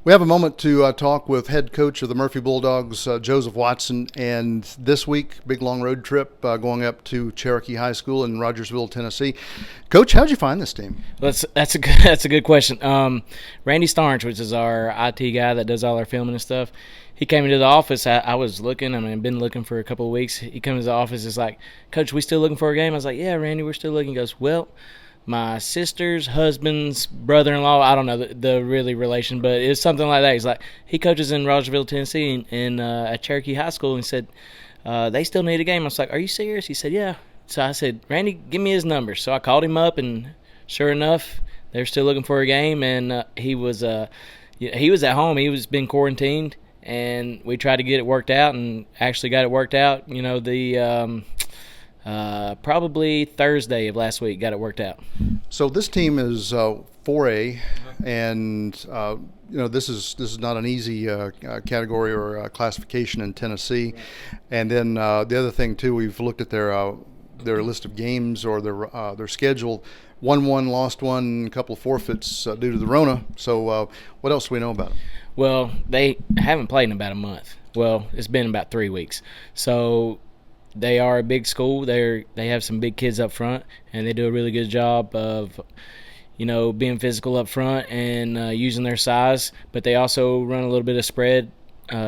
We have a moment to talk with head coach of the Murphy Bulldogs, Joseph Watson. And this week, big long road trip going up to Cherokee High School in Rogersville, Tennessee. Coach, how'd you find this team? That's a good question. Randy Starnes, which is our IT guy that does all our filming and stuff, he came into the office. I was looking. I've been looking for a couple of weeks. He comes to the office. It's like, Coach, we still looking for a game? I was like, yeah, Randy, we're still looking. He goes, well, my sister's husband's brother-in-law, I don't know the really relation, but it's something like that. He's like, he coaches in Rogersville, Tennessee, and at Cherokee High School, and he said, they still need a game. I was like, are you serious? He said, yeah. So I said, Randy, give me his number. So I called him up, and sure enough, they're still looking for a game, and he was at home. He was been quarantined, and we tried to get it worked out, and actually got it worked out. You know, probably Thursday of last week got it worked out. So this team is 4A, and this is not an easy category or classification in Tennessee. And then the other thing too, we've looked at their list of games or their schedule. Won one, lost one, a couple of forfeits due to the Rona. So what else do we know about them? Well, they haven't played in about a month. Well, it's been about 3 weeks. So they are a big school. They have some big kids up front, and they do a really good job of, being physical up front and using their size. But they also run a little bit of spread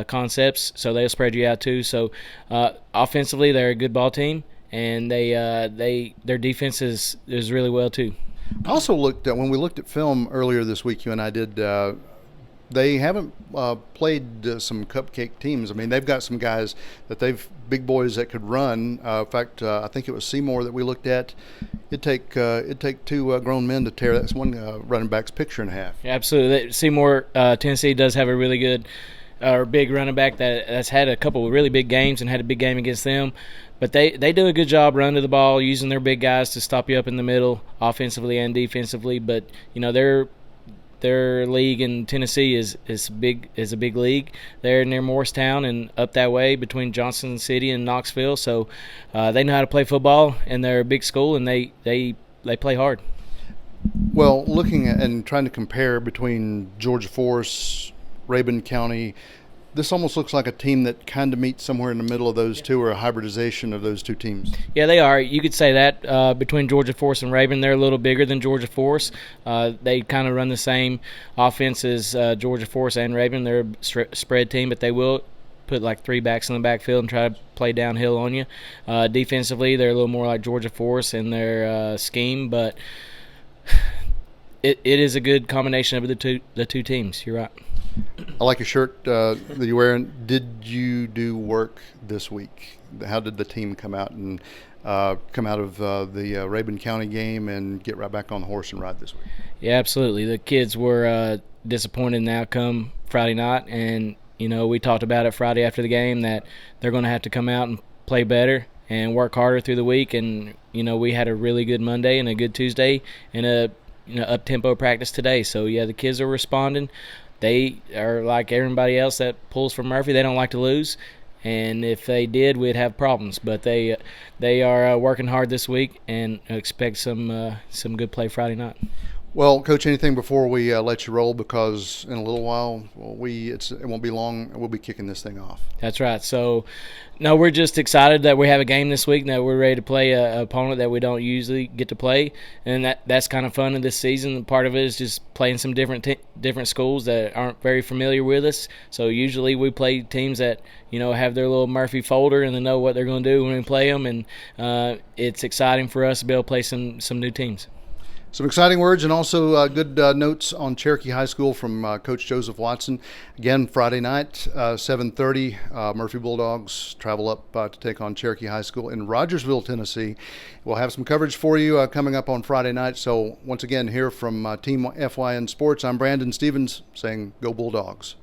concepts, so they'll spread you out too. So offensively, they're a good ball team, and their defense is really well too. I also looked at when we looked at film earlier this week. You and I did. They haven't played some cupcake teams. I mean, they've got some guys big boys that could run. In fact, I think it was Seymour that we looked at. It'd take two grown men to tear that one running back's picture in half. Yeah, absolutely. Seymour, Tennessee does have a really good big running back that's had a couple of really big games and had a big game against them. But they do a good job running the ball, using their big guys to stop you up in the middle, offensively and defensively. But their league in Tennessee is a big league. They're near Morristown and up that way between Johnson City and Knoxville. So they know how to play football, and they're a big school, and they play hard. Well, looking at and trying to compare between Georgia Force, Rabun County, this almost looks like a team that kind of meets somewhere in the middle of those two, or a hybridization of those two teams. Yeah, they are. You could say that between Georgia Force and Rabun, they're a little bigger than Georgia Force. They kind of run the same offense as Georgia Force and Rabun. They're a spread team, but they will put like three backs in the backfield and try to play downhill on you. Defensively, they're a little more like Georgia Force in their scheme, but it is a good combination of the two teams. You're right. I like your shirt that you're wearing. Did you do work this week? How did the team come out of the Rabun County game and get right back on the horse and ride this week? Yeah, absolutely. The kids were disappointed in the outcome Friday night, and we talked about it Friday after the game that they're going to have to come out and play better and work harder through the week. And we had a really good Monday and a good Tuesday and a up-tempo practice today. So yeah, the kids are responding. They are like everybody else that pulls for Murphy. They don't like to lose, and if they did, we'd have problems. But they are working hard this week and expect some good play Friday night. Well, Coach, anything before we let you roll, because in a little while, it won't be long. We'll be kicking this thing off. That's right. So, no, we're just excited that we have a game this week, and that we're ready to play an opponent that we don't usually get to play, and that's kind of fun in this season. Part of it is just playing some different schools that aren't very familiar with us. So usually we play teams that have their little Murphy folder and they know what they're going to do when we play them, and it's exciting for us to be able to play some new teams. Some exciting words and also good notes on Cherokee High School from Coach Joseph Watson. Again, Friday night, 7:30, Murphy Bulldogs travel up to take on Cherokee High School in Rogersville, Tennessee. We'll have some coverage for you coming up on Friday night. So once again, here from Team FYN Sports, I'm Brandon Stevens saying, Go Bulldogs.